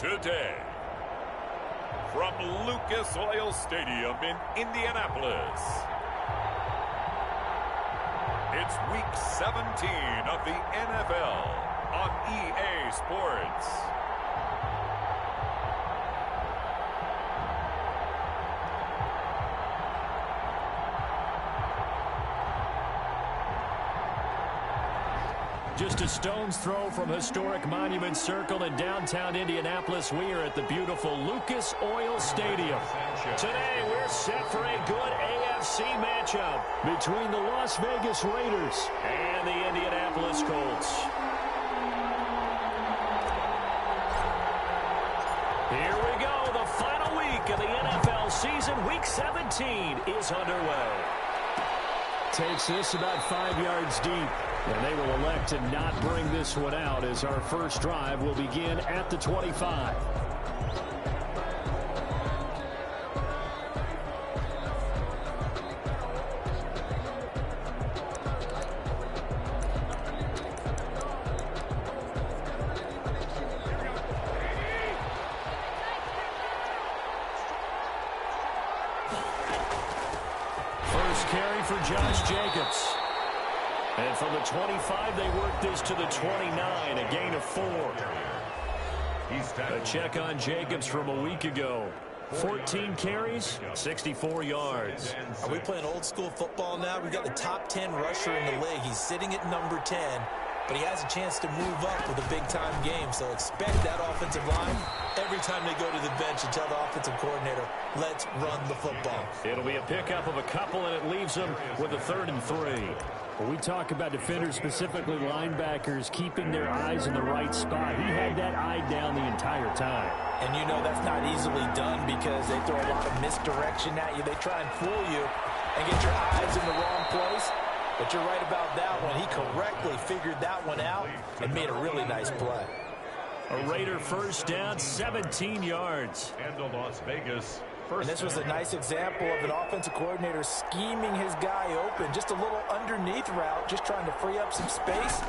Today, from Lucas Oil Stadium in Indianapolis, it's Week 17 of the NFL on EA Sports. Just a stone's throw from historic Monument Circle in downtown Indianapolis. We are at the beautiful Lucas Oil Stadium. Today, we're set for a good AFC matchup between the Las Vegas Raiders and the Indianapolis Colts. Here we go. The final week of the NFL season. Week 17 is underway. Takes this about 5 yards deep. And they will elect to not bring this one out as our first drive will begin at the 25. First carry for Josh Jacobs. And from the 25, they work this to the 29, a gain of 4. A check on Jacobs from a week ago. 14 carries, 64 yards. Are we playing old school football now? We've got the top 10 rusher in the league. He's sitting at number 10, but he has a chance to move up with a big-time game. So expect that offensive line every time they go to the bench and tell the offensive coordinator, let's run the football. It'll be a pickup of a couple, and it leaves them with a 3rd and 3. When we talk about defenders, specifically linebackers, keeping their eyes in the right spot, he had that eye down the entire time. And you know that's not easily done because they throw a lot of misdirection at you. They try and fool you and get your eyes in the wrong place. But you're right about that one. He correctly figured that one out and made a really nice play. A Raider first down, 17 yards. And the Las Vegas. And this was a nice example of an offensive coordinator scheming his guy open. Just a little underneath route, just trying to free up some space,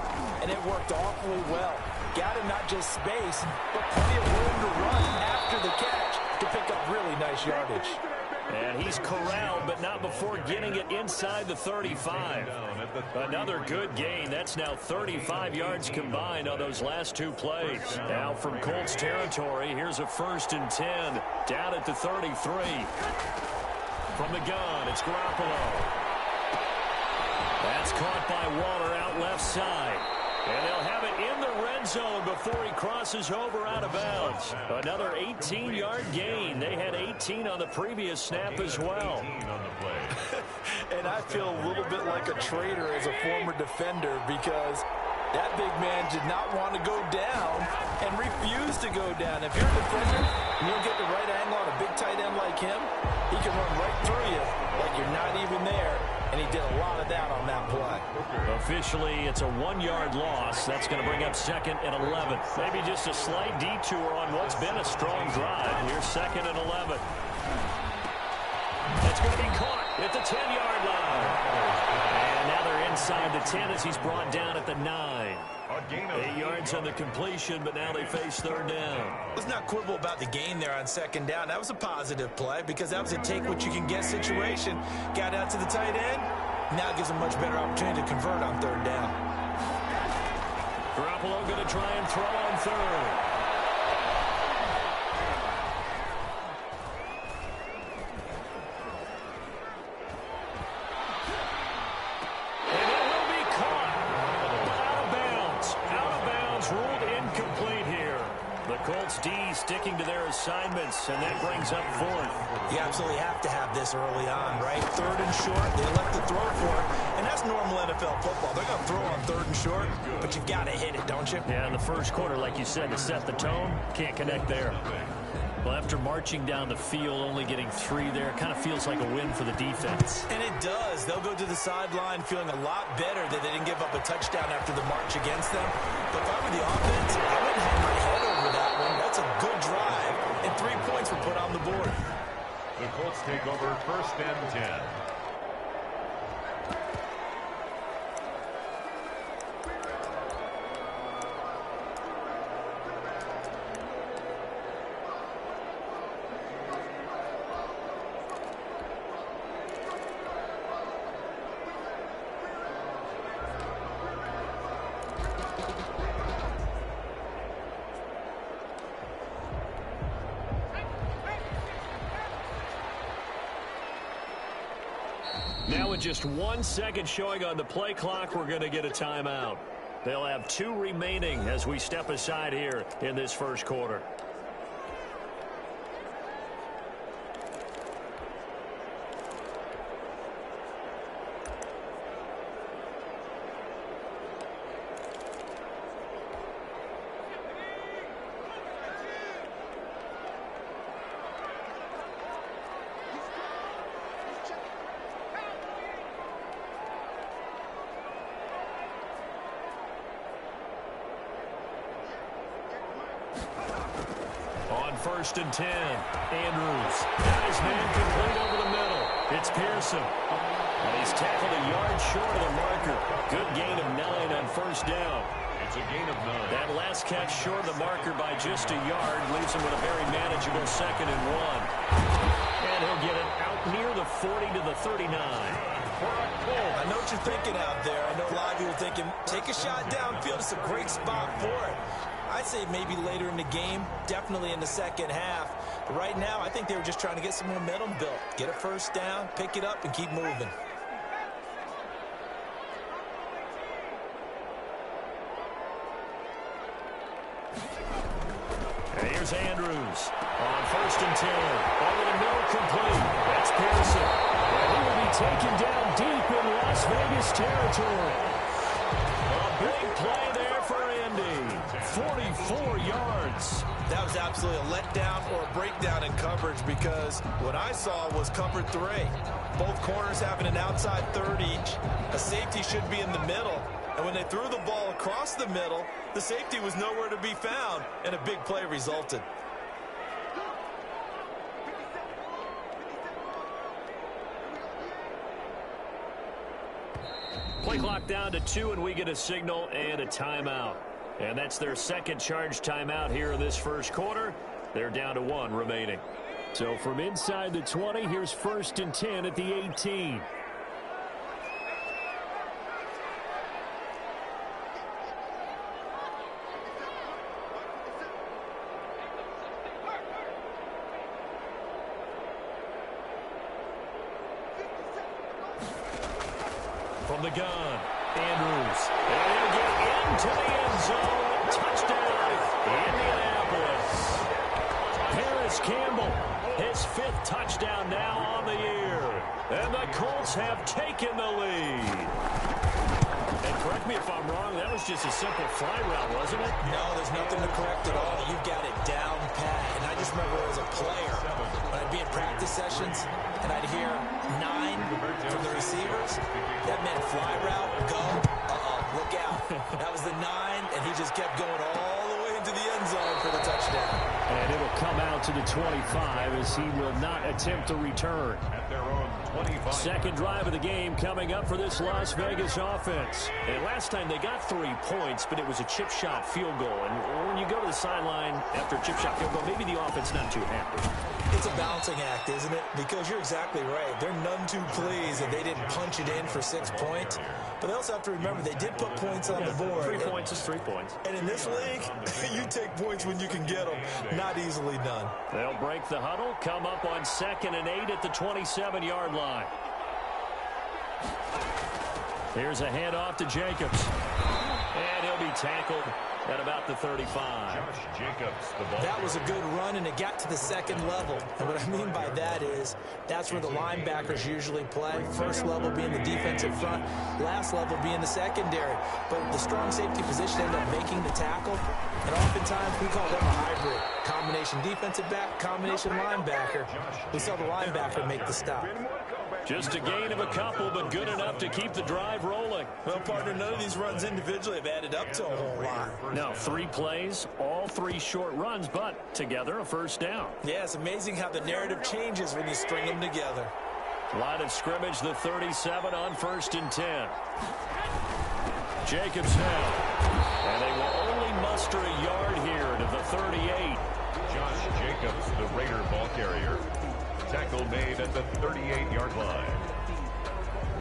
and it worked awfully well. Got him not just space, but plenty of room to run after the catch to pick up really nice yardage. And he's corralled, but not before getting it inside the 35. Another good gain. That's now 35 yards combined on those last 2 plays. Now from Colts territory, here's a 1st and 10. Down at the 33. From the gun, it's Garoppolo. That's caught by Waller out left side. And they'll have it in the red zone before he crosses over out of bounds. Another 18-yard gain. They had 18 on the previous snap as well. And I feel a little bit like a traitor as a former defender because that big man did not want to go down and refused to go down. If you're a defender and you'll get the right angle on a big tight end like him, he can run right through you like you're not even there. And he did a lot of that on that play. Officially, it's a 1-yard loss. That's going to bring up 2nd and 11. Maybe just a slight detour on what's been a strong drive. Here's 2nd and 11. That's going to be caught at the 10-yard line. And now they're inside the 10 as he's brought down at the 9. 8 yards on the completion, but now they face 3rd down. Let's not quibble about the gain there on 2nd down. That was a positive play because that was a take-what-you-can-get situation. Got out to the tight end. Now gives a much better opportunity to convert on 3rd down. Garoppolo going to try and throw on 3rd. Colts D sticking to their assignments, and that brings up 4th. You absolutely have to have this early on, right? 3rd and short, they elect to throw for it, and that's normal NFL football. They're going to throw on 3rd and short, but you've got to hit it, don't you? Yeah, in the first quarter, like you said, to set the tone, can't connect there. Well, after marching down the field, only getting 3 there, kind of feels like a win for the defense. And it does. They'll go to the sideline feeling a lot better that they didn't give up a touchdown after the march against them. But if I were the offense, I wouldn't hang my head over that one. That's a good drive, and 3 points were put on the board. The Colts take over 1st and 10. just 1 second showing on the play clock, we're going to get a timeout. They'll have 2 remaining as we step aside here in this first quarter. First and 10. Andrews got his man complete over the middle. It's Pearson. And he's tackled a yard short of the marker. Good gain of 9 on first down. It's a gain of 9. That last catch short of the marker by just a yard leaves him with a very manageable 2nd and 1. And he'll get it out near the 40 to the 39. I know what you're thinking out there. I know a lot of you are thinking, take a shot downfield. It's a great spot for it. I'd say maybe later in the game, definitely in the second half. But right now, I think they were just trying to get some momentum built. Get a first down, pick it up, and keep moving. And here's Andrews on first and 10. Over the middle, complete. That's Pearson. And he will be taken down deep in Las Vegas territory. A big play there for Andy. 44 yards. That was absolutely a letdown or a breakdown in coverage because what I saw was cover 3. Both corners having an outside third each. A safety should be in the middle. And when they threw the ball across the middle, the safety was nowhere to be found, and a big play resulted. Play clock down to 2, and we get a signal and a timeout. And that's their second charge timeout here in this first quarter. They're down to 1 remaining. So from inside the 20, here's first and 10 at the 18. From the gun, Andrews. And he'll get into the end zone. Touchdown, Indianapolis. Harris Campbell, his 5th touchdown now on the year. And the Colts have taken the lead. And correct me if I'm wrong, that was just a simple fly route, wasn't it? No, there's nothing to correct at all. You've got it down pat. And I just remember as a player, when I'd be in practice sessions, and I'd hear 9 from the receivers, that meant fly route, go, look out. That was the 9, and he just kept going all the way into the end zone for the touchdown. And it'll come out to the 25 as he will not attempt to return. At their own 25. Second drive of the game coming up for this Las Vegas offense. And last time they got 3 points, but it was a chip shot field goal. And when you go to the sideline after a chip shot field goal, maybe the offense not too happy. It's a balancing act, isn't it? Because you're exactly right. They're none too pleased that they didn't punch it in for 6 points. But they also have to remember they did put points on the board. 3 points is 3 points. And in this league, you take points when you can get them. Not easily done. They'll break the huddle, come up on 2nd and 8 at the 27-yard line. Here's a handoff to Jacobs. And he'll be tackled at about the 35. Josh Jacobs, the ball. That was a good run, and it got to the 2nd level. And what I mean by that is that's where the linebackers usually play. First level being the defensive front, last level being the secondary. But the strong safety position ended up making the tackle. And oftentimes we call them a hybrid. Combination defensive back, combination linebacker. We saw the linebacker make the stop. Just a gain of a couple, but good enough to keep the drive rolling. Well, partner, none of these runs individually have added up to a whole lot. No, 3 plays, all 3 short runs, but together a first down. Yeah, it's amazing how the narrative changes when you string them together. Line of scrimmage, the 37 on 1st and 10. Jacobs now. And they will only muster a yard here to the 38. Josh Jacobs, the Raider ball carrier. Tackle made at the 38-yard line.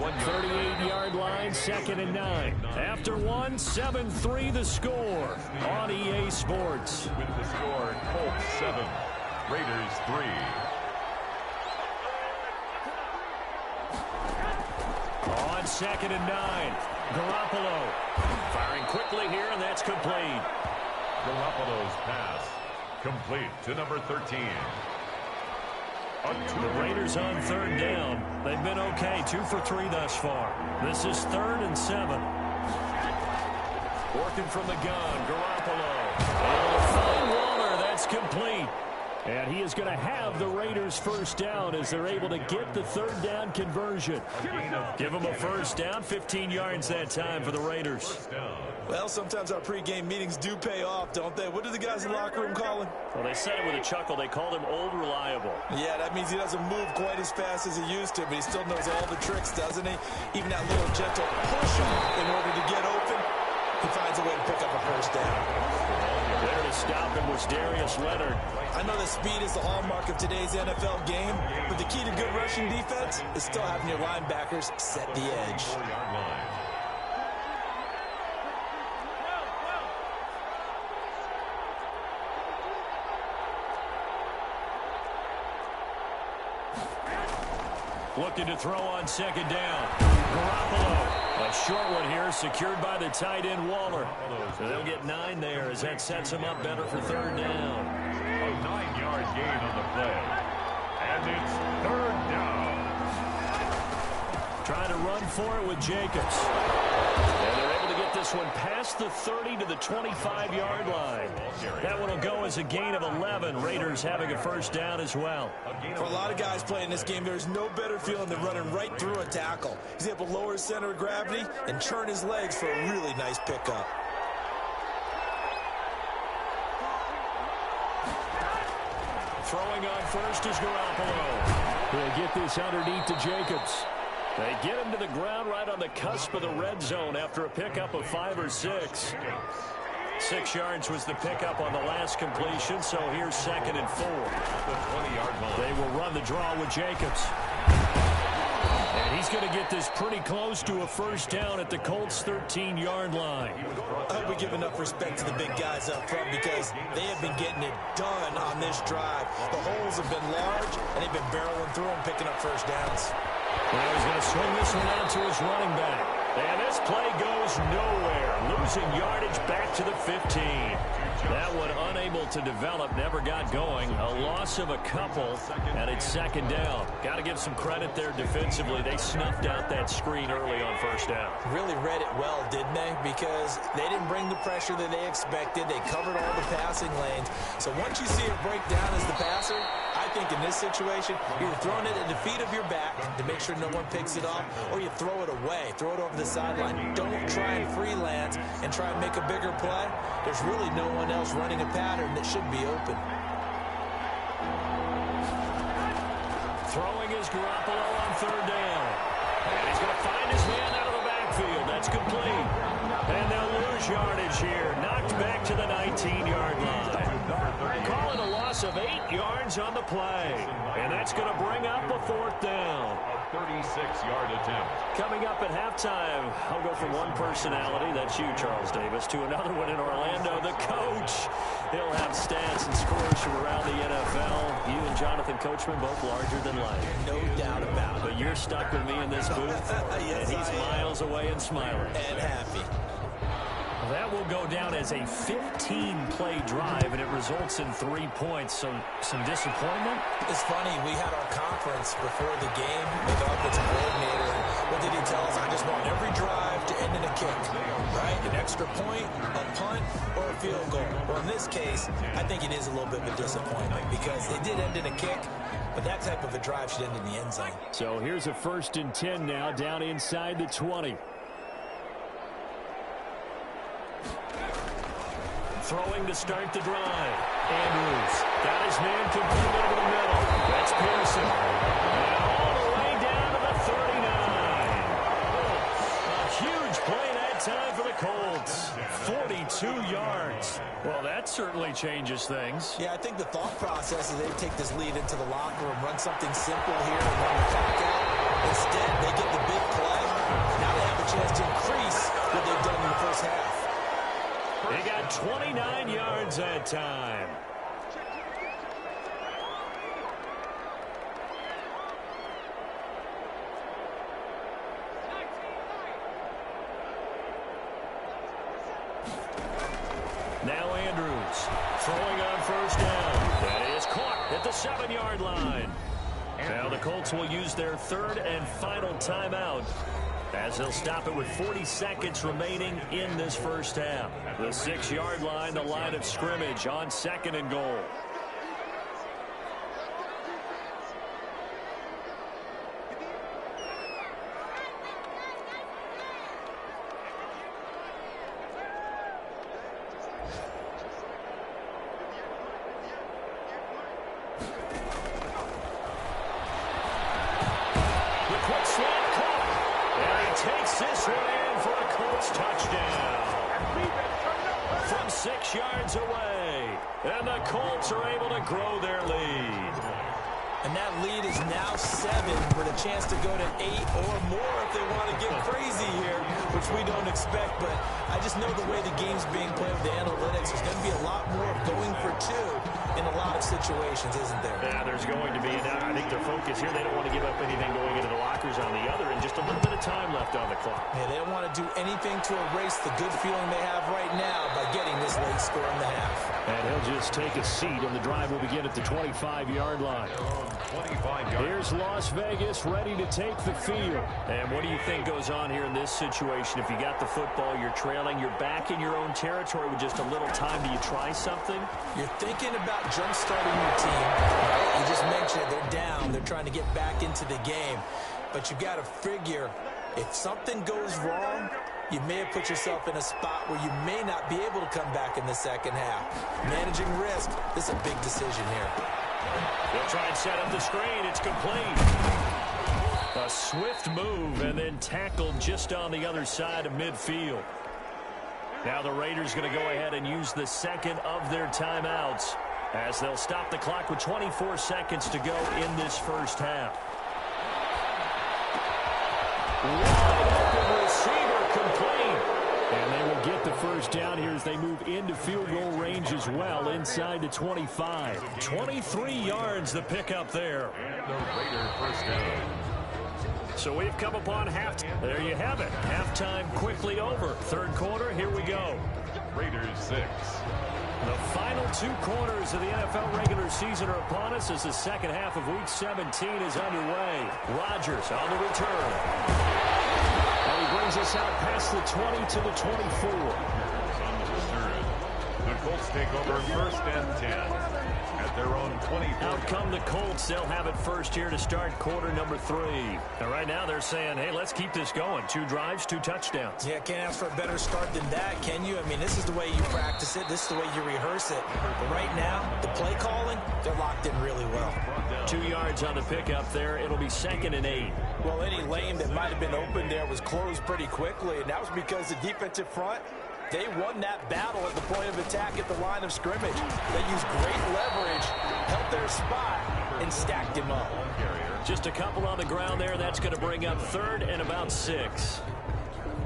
38-yard line, 2nd and 9. After 1, 7-3 the score on EA Sports. With the score, Colts 7, Raiders 3. 2nd and 9. Garoppolo firing quickly here, and that's complete. Garoppolo's pass complete to number 13. The Raiders on 3rd down. They've been okay, 2 for 3 thus far. This is 3rd and 7. Working from the gun, Garoppolo. Able to find Waller. That's complete. And he is going to have the Raiders' first down as they're able to get the 3rd down conversion. Give them a first down, 15 yards that time for the Raiders. Well, sometimes our pregame meetings do pay off, don't they? What do the guys in the locker room call him? Well, they said it with a chuckle. They called him Old Reliable. Yeah, that means he doesn't move quite as fast as he used to, but he still knows all the tricks, doesn't he? Even that little gentle push-off in order to get open, he finds a way to pick up a first down. There to stop him was Darius Leonard. I know that speed is the hallmark of today's NFL game, but the key to good rushing defense is still having your linebackers set the edge. Looking to throw on 2nd down. Garoppolo. A short one here, secured by the tight end Waller. So they'll get 9 there as that sets them up better for 3rd down. A 9-yard gain on the play. And it's 3rd down. Trying to run for it with Jacobs. And they're able to get this one past the 30 to the 25-yard line. That one will go as a gain of 11. Raiders having a first down as well. For a lot of guys playing this game, there's no better feeling than running right through a tackle. He's able to lower his center of gravity and churn his legs for a really nice pickup. Throwing on first is Garoppolo. He'll get this underneath to Jacobs. They get him to the ground right on the cusp of the red zone after a pickup of 5 or 6. 6 yards was the pickup on the last completion, so here's 2nd and 4. The 20-yard line. They will run the draw with Jacobs. And he's going to get this pretty close to a first down at the Colts' 13-yard line. I hope we give enough respect to the big guys up front because they have been getting it done on this drive. The holes have been large, and they've been barreling through them, picking up first downs. Now he's going to swing this one out to his running back. And this play goes nowhere. Losing yardage back to the 15. That one unable to develop, never got going. A loss of a couple, and it's 2nd down. Got to give some credit there defensively. They snuffed out that screen early on first down. Really read it well, didn't they? Because they didn't bring the pressure that they expected. They covered all the passing lanes. So once you see it break down as the passer, I think in this situation, you're throwing it at the feet of your back to make sure no one picks it off, or you throw it away, throw it over the sideline. Don't try and freelance and try and make a bigger play. There's really no one else running a pattern that should be open. Throwing is Garoppolo on 3rd down. And he's going to find his man out of the backfield. That's complete. And they'll lose yardage here. Knocked back to the 19-yard line. Call it a loss of 8 yards on the play. And that's going to bring up a 4th down. A 36-yard attempt. Coming up at halftime, I'll go from one personality, that's you, Charles Davis, to another one in Orlando, the coach. He'll have stats and scores from around the NFL. You and Jonathan Coachman both larger than life. No doubt about it. But you're stuck with me in this booth, Yes, and he's miles away and smiling. And happy. That will go down as a 15-play drive, and it results in 3 points. So some disappointment? It's funny, we had our conference before the game with the offensive coordinator. What did he tell us? I just want every drive to end in a kick, right? An extra point, a punt, or a field goal. Well, in this case, I think it is a little bit of a disappointment because it did end in a kick, but that type of a drive should end in the end zone. So here's a 1st and 10 now, down inside the 20. Throwing to start the drive. Andrews got his man complete over the middle. That's Pearson. And all the way down to the 39. A huge play that time for the Colts. 42 yards. Well, that certainly changes things. Yeah, I think the thought process is they take this lead into the locker room, run something simple here, and run the clock out. Instead, they get the big play. Now they have a chance to increase what they've done in the first half. They got 29 yards that time. Now Andrews throwing on first down. That is caught at the 7-yard line. Now the Colts will use their third and final timeout as they'll stop it with 40 seconds remaining in this first half. The 6-yard line, the line of scrimmage on 2nd and goal. This one in for a Colts touchdown. From 6 yards away. And the Colts are able to grow their lead. And that lead is now 7 with a chance to go to 8 or more if they want to get crazy here, which we don't expect. But I just know the way the game's being played with the analytics, there's going to be a lot more going for 2 in a lot of situations, isn't there? Yeah, there's going to be. Now, I think their focus here, they don't want to give up anything going into the lockers on the other, and just a little bit of time left on the clock. Yeah, they don't want to do anything to erase the good feeling they have right now by getting this late score in the half. And he'll just take a seat, and the drive will begin at the 25-yard line. Here's Las Vegas ready to take the field. And what do you think goes on here in this situation? If you got the football, you're trailing, you're back in your own territory with just a little time. Do you try something? You're thinking about jump-starting your team. You just mentioned it. They're down. They're trying to get back into the game. But you got to figure, if something goes wrong, you may have put yourself in a spot where you may not be able to come back in the second half. Managing risk, this is a big decision here. They'll try and set up the screen. It's complete. A swift move and then tackled just on the other side of midfield. Now the Raiders going to go ahead and use the second of their timeouts as they'll stop the clock with 24 seconds to go in this first half. Wide open receiver complete. And they will get the first down here as they move into field goal range as well inside the 25. 23 yards the pickup there. The Raider first down. So we've come upon halftime. There you have it. Halftime quickly over. Third quarter, here we go. Raiders 6. The final 2 quarters of the NFL regular season are upon us as the second half of Week 17 is underway. Rodgers on the return. And he brings us out past the 20 to the 24. On the return. The Colts take over first and 10. At their own 24. Out come the Colts. They'll have it first here to start quarter number 3. And right now they're saying, hey, let's keep this going. 2 drives, 2 touchdowns. Yeah, can't ask for a better start than that, can you? I mean, this is the way you practice it. This is the way you rehearse it. But right now, the play calling, they're locked in really well. 2 yards on the pickup there. It'll be 2nd and 8. Well, any lane that might have been open there was closed pretty quickly, and that was because the defensive front, they won that battle at the point of attack at the line of scrimmage. They used great leverage, held their spot, and stacked him up. Just a couple on the ground there. That's going to bring up 3rd and about 6.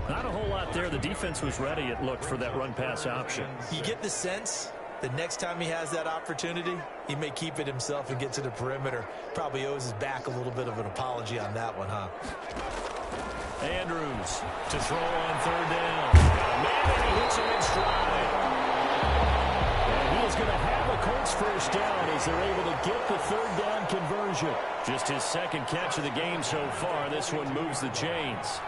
Not a whole lot there. The defense was ready, it looked, for that run-pass option. You get the sense that next time he has that opportunity, he may keep it himself and get to the perimeter. Probably owes his back a little bit of an apology on that one, huh? Andrews to throw on 3rd down. Man, he hits him in stride. And he is going to have a Colts first down as they're able to get the 3rd down conversion. Just his 2nd catch of the game so far. This one moves the chains.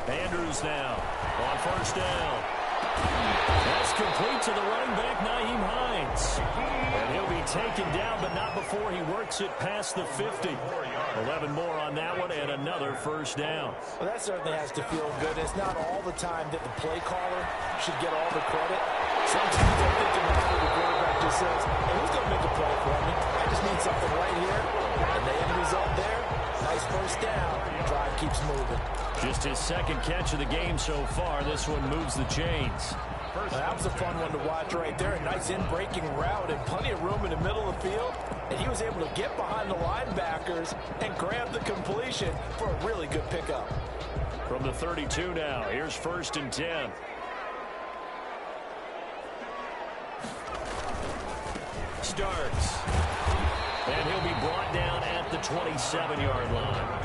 Andrews now on 1st down. That's complete to the running back, Nyheim Hines. And he'll be taken down, but not before he works it past the 50. 11 more on that one, and another first down. Well, that certainly has to feel good. It's not all the time that the play caller should get all the credit. Sometimes I think the quarterback just says, hey, who's going to make a play for me? I just need something right here. And the end result there, nice first down. Drive keeps moving. Just his 2nd catch of the game so far. This one moves the chains. That was a fun one to watch right there. A nice in-breaking route and plenty of room in the middle of the field. And he was able to get behind the linebackers and grab the completion for a really good pickup. From the 32 now, here's 1st and 10. Starts. And he'll be brought down at the 27-yard line.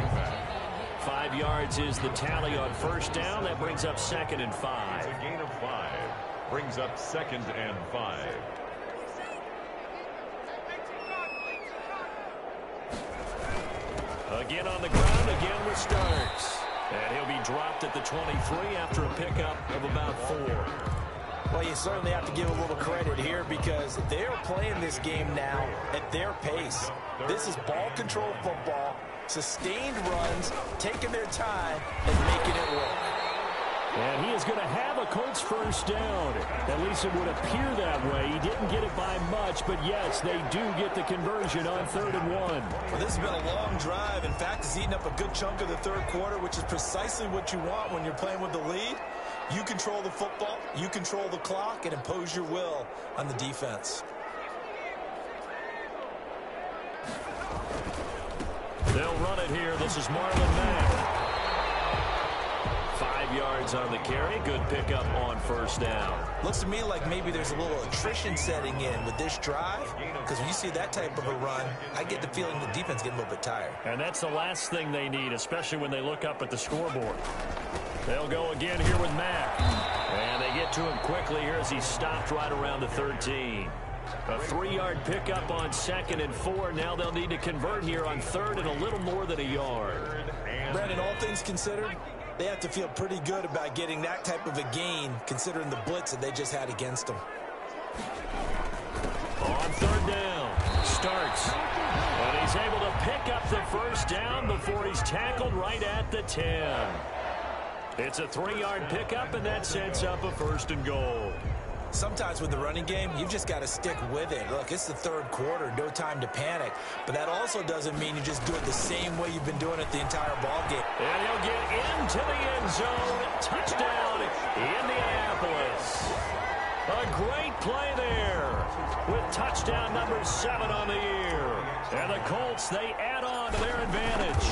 5 yards is the tally on first down. That brings up 2nd and 5. A gain of 5 brings up 2nd and 5. Again on the ground, again with Starks. And he'll be dropped at the 23 after a pickup of about 4. Well, you certainly have to give a little credit here because they're playing this game now at their pace. This is ball control football, sustained runs, taking their time, and making it work. And he is going to have a Colts first down. At least it would appear that way. He didn't get it by much, but yes, they do get the conversion on 3rd and 1. Well, this has been a long drive. In fact, it's eaten up a good chunk of the 3rd quarter, which is precisely what you want when you're playing with the lead. You control the football, you control the clock, and impose your will on the defense. They'll run it here. This is Marlon Mack. 5 yards on the carry. Good pickup on first down. Looks to me like maybe there's a little attrition setting in with this drive, because when you see that type of a run, I get the feeling the defense getting a little bit tired. And that's the last thing they need, especially when they look up at the scoreboard. They'll go again here with Mack. And they get to him quickly here as he stopped right around the 13. A 3-yard pickup on 2nd and 4. Now they'll need to convert here on 3rd and a little more than a yard. Brandon, all things considered, they have to feel pretty good about getting that type of a gain, considering the blitz that they just had against them. On 3rd down, Starks. And he's able to pick up the first down before he's tackled right at the 10. It's a 3-yard pickup, and that sets up a 1st and goal. Sometimes with the running game, you've just got to stick with it. Look, it's the 3rd quarter, no time to panic. But that also doesn't mean you just do it the same way you've been doing it the entire ball game. And he'll get into the end zone. Touchdown, Indianapolis. A great play there with touchdown number 7 on the year. And the Colts, they add on to their advantage.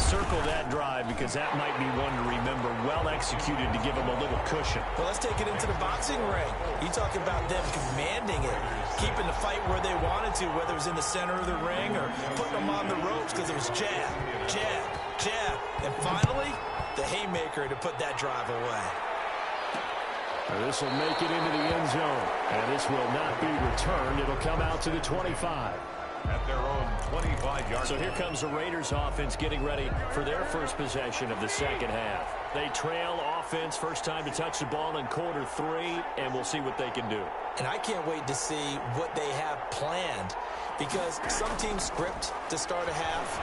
Circle that drive because that might be one to remember. Well executed to give them a little cushion. Well, let's take it into the boxing ring. You talk about them commanding it, keeping the fight where they wanted to, whether it was in the center of the ring or putting them on the ropes because it was jab, jab, jab. And finally, the haymaker to put that drive away. This will make it into the end zone. And this will not be returned. It'll come out to the 25. At their own 25-yard. So here comes the Raiders offense getting ready for their first possession of the 2nd half. They trail offense, first time to touch the ball in quarter 3, and we'll see what they can do. And I can't wait to see what they have planned, because some teams script to start a half.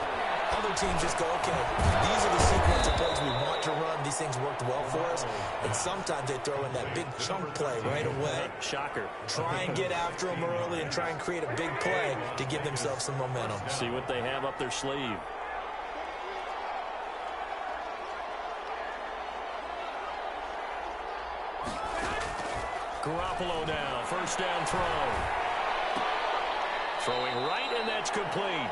Other teams just go, okay, these are the sequence of plays we want to run. These things worked well for us. And sometimes they throw in that big chunk play right away. Shocker. Try and get after them early and try and create a big play to give themselves some momentum. See what they have up their sleeve. Garoppolo now, first down throw. Throwing right, and that's complete.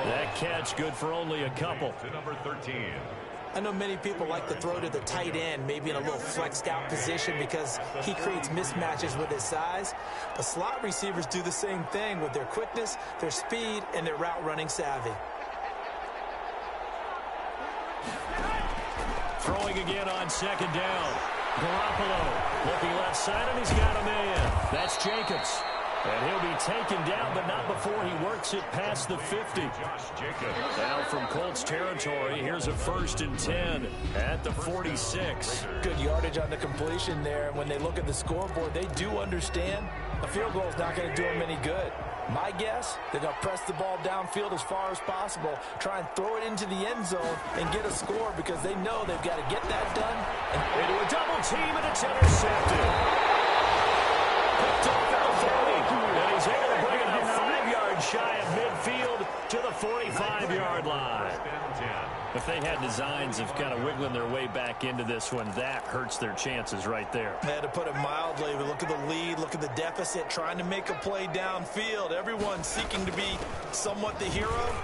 That catch good for only a couple. To number 13. I know many people like to throw to the tight end, maybe in a little flexed out position because he creates mismatches with his size. But slot receivers do the same thing with their quickness, their speed, and their route running savvy. Throwing again on 2nd down. Garoppolo looking left side, and he's got a man. That's Jacobs. And he'll be taken down, but not before he works it past the 50. Now from Colts territory, here's a 1st and 10 at the 46. Good yardage on the completion there. And when they look at the scoreboard, they do understand a field goal is not going to do them any good. My guess, they're going to press the ball downfield as far as possible, try and throw it into the end zone and get a score because they know they've got to get that done. And into a double team, and it's intercepted. Picked off at the 40. And he's able to bring it up 5 yards shy of midfield to the 45-yard line. If they had designs of kind of wiggling their way back into this one, that hurts their chances right there. They had to put it mildly. Look at the lead, look at the deficit, trying to make a play downfield. Everyone seeking to be somewhat the hero.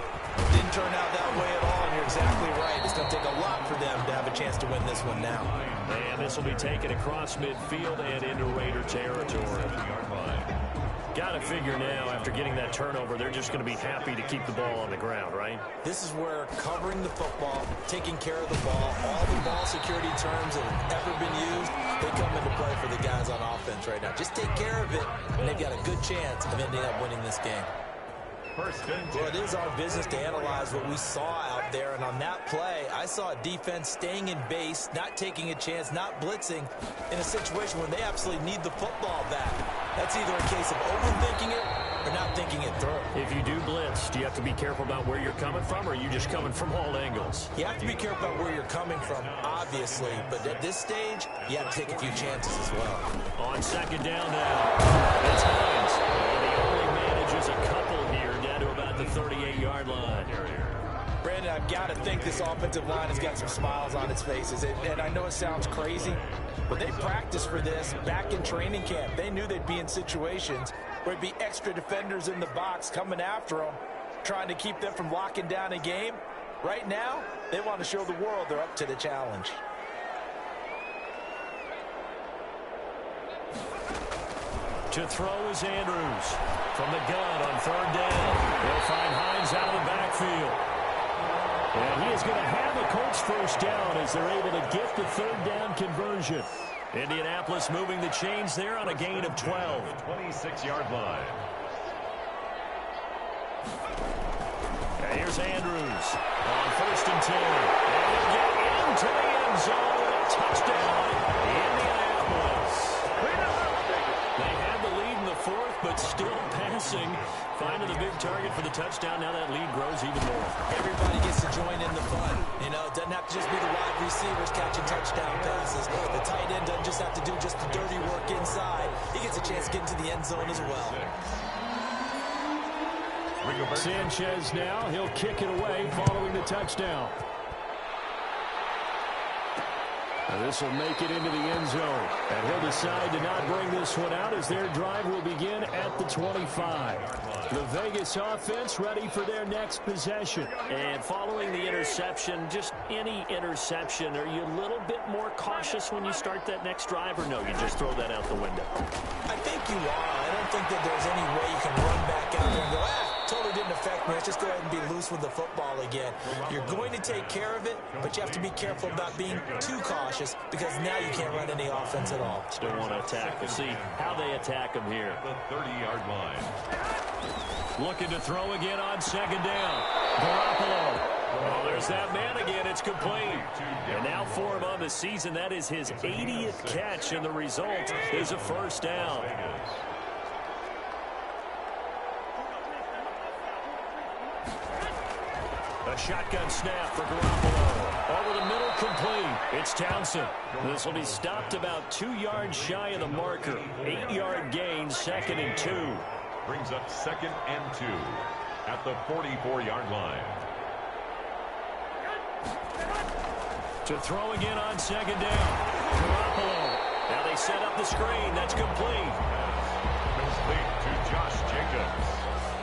Didn't turn out that way at all, and you're exactly right. It's going to take a lot for them to have a chance to win this one now. And this will be taken across midfield and into Raider territory. Got to figure now, after getting that turnover, they're just going to be happy to keep the ball on the ground, right? This is where covering the football, taking care of the ball, all the ball security terms that have ever been used, they come into play for the guys on offense right now. Just take care of it, and they've got a good chance of ending up winning this game. Well, it is our business to analyze what we saw out there, and on that play, I saw a defense staying in base, not taking a chance, not blitzing in a situation when they absolutely need the football back. That's either a case of overthinking it or not thinking it through. If you do blitz, do you have to be careful about where you're coming from, or are you just coming from all angles? You have to be careful about where you're coming from, obviously, but at this stage, you have to take a few chances as well. On second down now, it's Hines. And he only manages a couple here down to about the 38-yard line. Brandon, I've got to think this offensive line has got some smiles on its faces. And I know it sounds crazy, but they practiced for this back in training camp. They knew they'd be in situations where it'd be extra defenders in the box coming after them, trying to keep them from locking down a game. Right now, they want to show the world they're up to the challenge. To throw is Andrews. From the gun on third down. They'll find Hines out of the backfield. And he is going to have the Colts first down as they're able to get the third down conversion. Indianapolis moving the chains there on a gain of 12. 26-yard line. And here's Andrews on first and 10. And they'll get into the end zone. Touchdown, Indianapolis. They had the lead in the fourth, but still passing. Finding the big target for the touchdown. Now that lead grows even more. Everybody gets to join in the fun. You know, it doesn't have to just be the wide receivers catching touchdown passes. The tight end doesn't just have to do just the dirty work inside. He gets a chance to get into the end zone as well. Sanchez now. He'll kick it away following the touchdown. This will make it into the end zone. And he'll decide to not bring this one out as their drive will begin at the 25. The Vegas offense ready for their next possession. And following the interception, just any interception, are you a little bit more cautious when you start that next drive, or no, you just throw that out the window? I think you are. I don't think that there's any way you can run back out there and go, totally didn't affect me. Let's just go ahead and be loose with the football again. You're going to take care of it, but you have to be careful about being too cautious because now you can't run any offense at all. Still want to attack. We'll see how they attack them here. The 30-yard line. Looking to throw again on second down. Garoppolo. Oh, there's that man again. It's complete. And now for him on the season, that is his 80th catch, and the result is a first down. A shotgun snap for Garoppolo. Over the middle, complete. It's Townsend. This will be stopped about 2 yards shy of the marker. 8-yard gain, second and 2. Brings up second and 2 at the 44-yard line. To throw again on second down. Garoppolo. Now they set up the screen. That's complete. Complete to Josh Jacobs.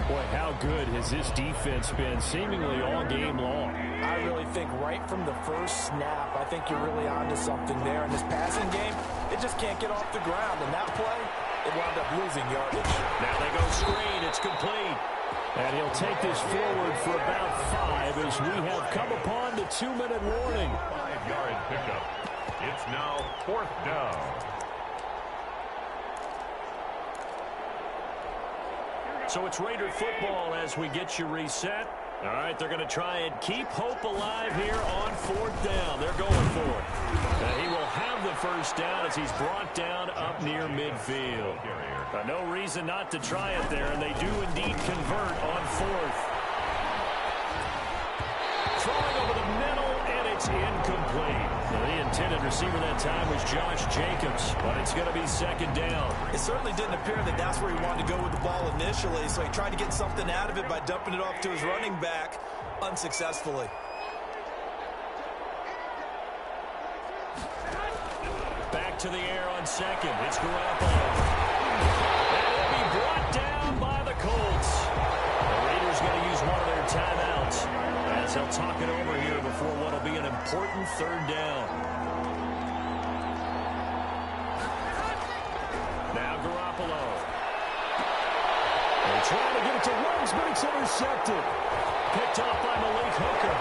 Boy, how good has this defense been seemingly all game long? I really think right from the first snap, I think you're really onto something there. In this passing game, it just can't get off the ground. And that play, it wound up losing yardage. Now they go screen. It's complete. And he'll take this forward for about 5 as we have come upon the 2-minute warning. 5-yard pickup. It's now fourth down. So it's Raider football as we get you reset. All right, they're going to try and keep hope alive here on fourth down. They're going for it. And he will have the first down as he's brought down up near midfield. No reason not to try it there, and they do indeed convert on fourth. Throwing over the middle, and it's incomplete. Now, the intended receiver that time was Josh Jacobs, but it's going to be second down. It certainly didn't appear that that's where he wanted to go with the ball initially, so he tried to get something out of it by dumping it off to his running back unsuccessfully. Back to the air on second. It's Garoppolo. And it'll be brought down by the Colts. The Raiders going to use one of their timeouts as they'll talk it over here before what will be an important third down. Now Garoppolo. trying to get it to Ruggs, but it's intercepted. Picked off by Malik Hooker.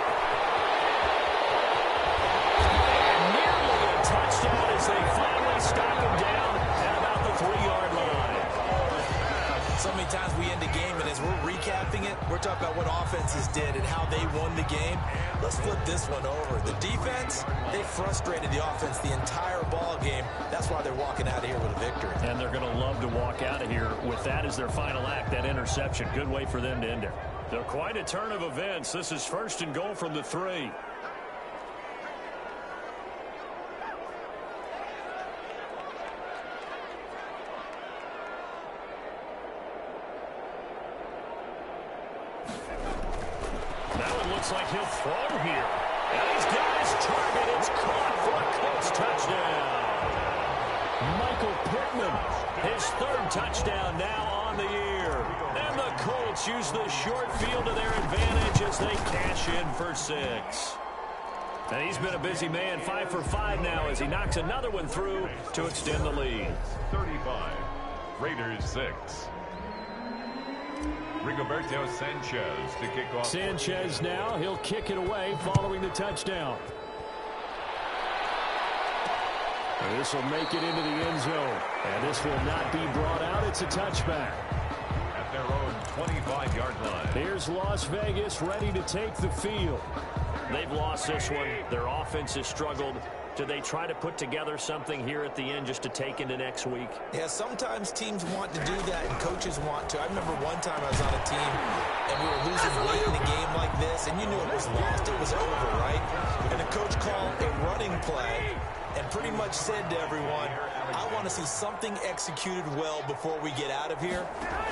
And nearly a touchdown as they finally stop him down at about the 3-yard line. So many times we end a game, and as we're recapping it, we're talking about what offenses did and how they won the game. Let's flip this one over. The defense, they frustrated the offense the entire ball game. That's why they're walking out of here with a victory. And they're going to love to walk out of here with that as their final act, that interception. Good way for them to end it. So quite a turn of events. This is 1st and goal from the 3. Looks like he'll throw here. And he's got his target. It's caught for a Colts touchdown. Michael Pittman, his 3rd touchdown now on the year. And the Colts use the short field to their advantage as they cash in for 6. And he's been a busy man, 5 for 5 now as he knocks another one through to extend the lead. 35, Raiders 6. Rigoberto Sanchez to kick off. Sanchez now, he'll kick it away following the touchdown. This will make it into the end zone. And this will not be brought out. It's a touchback. At their own 25-yard line. Here's Las Vegas ready to take the field. They've lost this one. Their offense has struggled. Do they try to put together something here at the end just to take into next week? Yeah, sometimes teams want to do that and coaches want to. I remember one time I was on a team and we were losing late in a game like this, and you knew it was lost. It was over, right? And the coach called a running play and pretty much said to everyone, I want to see something executed well before we get out of here.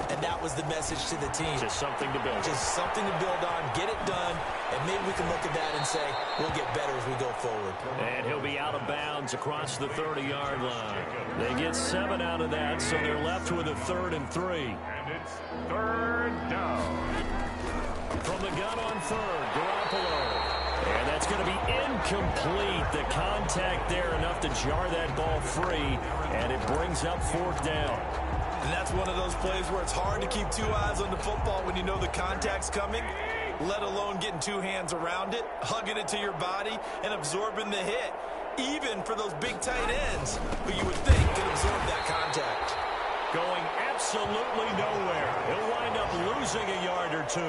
And that was the message to the team. Just something to build. Just something to build on, get it done, and maybe we can look at that and say, we'll get better as we go forward. And he'll be out of bounds across the 30-yard line. They get 7 out of that, so they're left with a 3rd and 3. And it's 3rd down. From the gun on 3rd, Garoppolo. And that's going to be incomplete. The contact there enough to jar that ball free, and it brings up 4th down. And that's one of those plays where it's hard to keep 2 eyes on the football when you know the contact's coming, let alone getting 2 hands around it, hugging it to your body, and absorbing the hit, even for those big tight ends who you would think can absorb that contact. Going absolutely nowhere. He'll wind up losing a yard or 2.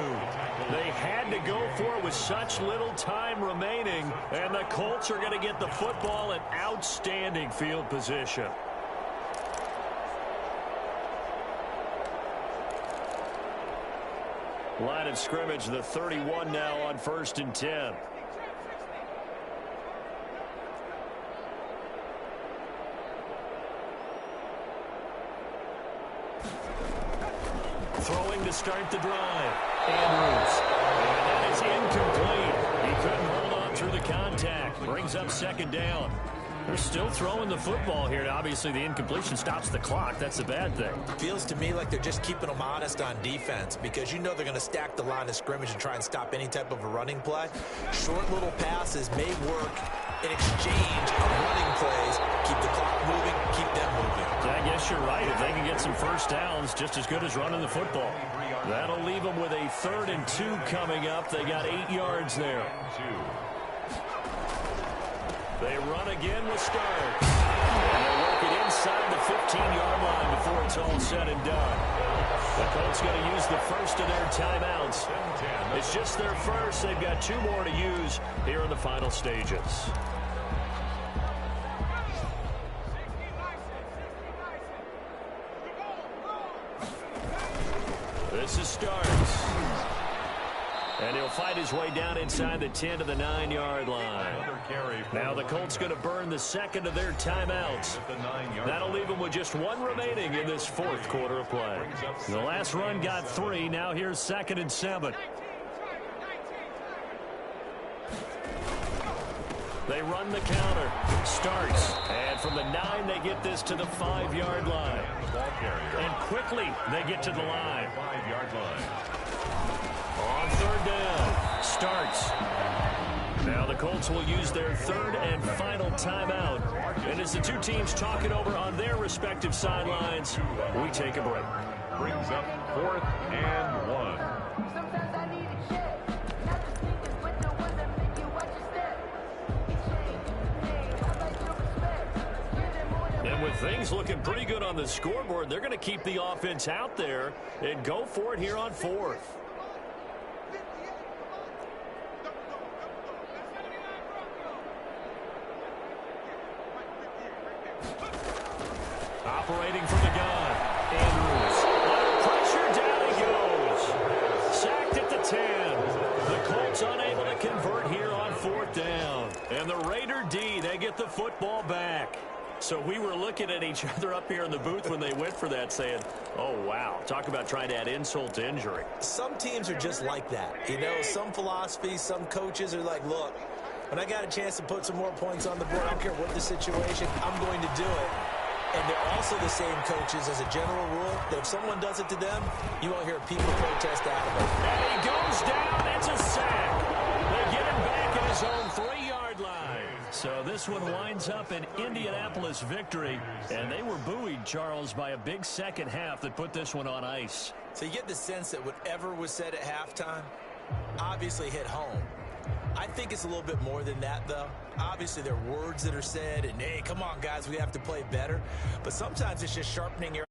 They had to go for it with such little time remaining, and the Colts are going to get the football in outstanding field position. Line of scrimmage, the 31 now on 1st and 10. Throwing to start the drive. Andrews. And that is incomplete. He couldn't hold on through the contact. Brings up 2nd down. They're still throwing the football here. Obviously, the incompletion stops the clock. That's the bad thing. Feels to me like they're just keeping them honest on defense because you know they're going to stack the line of scrimmage and try and stop any type of a running play. Short little passes may work in exchange of running plays. Keep the clock moving, keep them moving. I guess you're right. If they can get some 1st downs, just as good as running the football. That'll leave them with a 3rd and 2 coming up. They got 8 yards there. They run again with Starks. And they'll work it inside the 15-yard line before it's all said and done. The Colts going to use the first of their timeouts. It's just their first. They've got 2 more to use here in the final stages. This is Starks. And he'll fight his way down inside the 10 to the 9-yard line. Now the Colts going to burn the 2nd of their timeouts. That'll leave them with just 1 remaining in this 4th quarter of play. The last run got 3. Now here's 2nd and 7. They run the counter. Starts. And from the 9, they get this to the 5-yard line. And quickly, they get to the line. 5-yard line. On 3rd down. Starts. Now the Colts will use their 3rd and final timeout. And as the 2 teams talk it over on their respective sidelines, we take a break. Brings up 4th and 1. Sometimes I need a check. Not the sneakers, but the ones that make you watch your step. You change the game. I like your respect. Give them more than And with things looking pretty good on the scoreboard, they're going to keep the offense out there and go for it here on 4th. Operating from the gun. Andrews. Under pressure, down he goes. Sacked at the 10. The Colts unable to convert here on 4th down. And the Raider D, they get the football back. So we were looking at each other up here in the booth when they went for that saying, oh, wow, talk about trying to add insult to injury. Some teams are just like that. You know, some philosophies, some coaches are like, look, when I got a chance to put some more points on the board, I don't care what the situation, I'm going to do it. And they're also the same coaches as a general rule that if someone does it to them, you won't hear people protest out of it. And he goes down. It's a sack. They get him back at his own 3-yard line. So this one winds up an Indianapolis victory. And they were buoyed, Charles, by a big second half that put this one on ice. So you get the sense that whatever was said at halftime obviously hit home. I think it's a little bit more than that, though. Obviously, there are words that are said, and, hey, come on, guys, we have to play better. But sometimes it's just sharpening your